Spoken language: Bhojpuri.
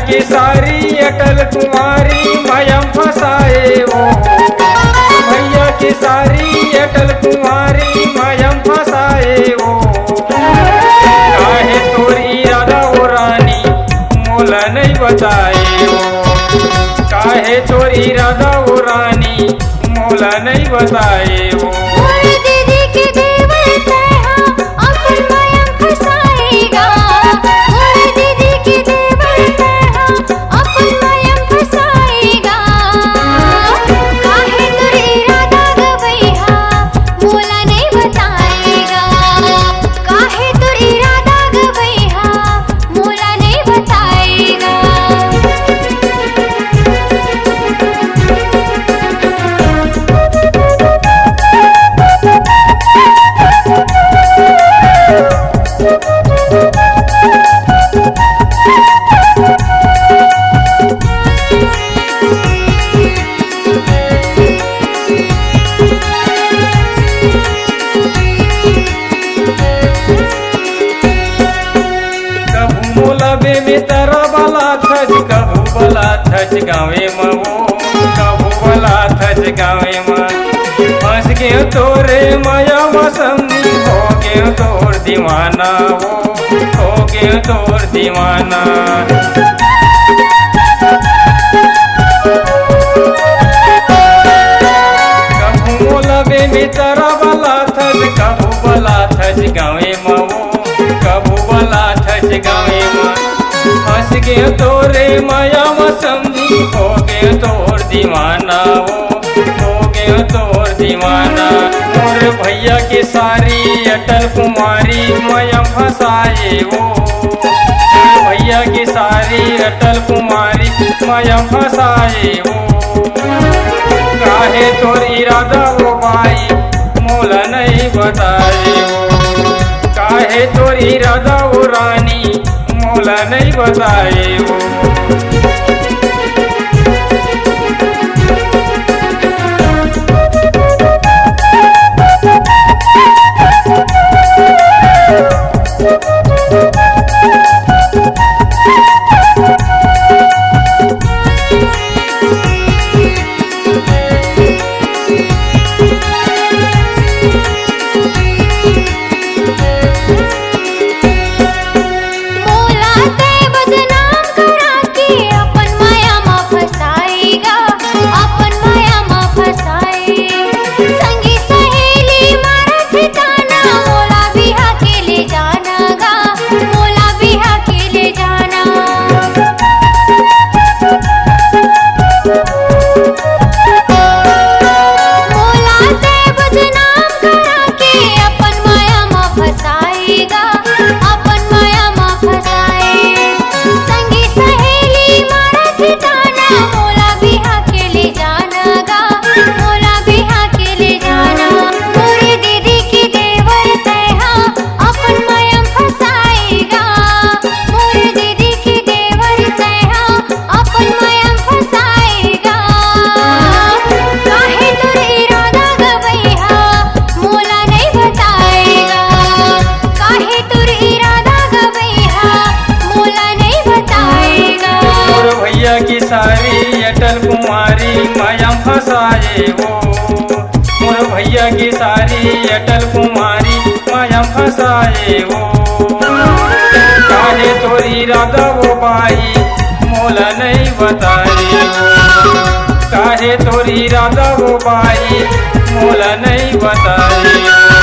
की सारी अटल कुमारी माया फसाए वो, भैया की सारी अटल कुमारी माया फसाए वो। काहे तोरी राधा वो रानी मोला नहीं बताए वो, काहे तोरी राधा वो रानी मोला नहीं बताए वो। तेरा बला थज कभू बला थज गावे मो, कभू बला थज गावे फंस गए तोरे माया मौसमी, हो गए तोर दीवाना वो, हो गए तोर दीवाना। कभू मोला बेबी तेरा बला थज कभू बला थज गावे मो, कभू बला थज गावे फंस गए तोरे माया मौसमी, हो गए तोर दीवाना वो, हो गए तोर दीवाना। मोर भैया की सारी अटल कुमारी माया फसाए वो, भैया की सारी अटल कुमारी माया फसाए वो। काहे तोर इरादा वो भाई मोला नहीं बताए वो, काहे तोर इरादा वो रानी मोला नहीं बताए वो। की सारी अटल कुमारी माया फसाए वो, मोर भैया की सारी अटल कुमारी माया फसाए वो। काहे तोरी राधा वो बाई मोला नहीं बताए वो, काहे तोरी राधा वो बाई मोला नहीं बताए।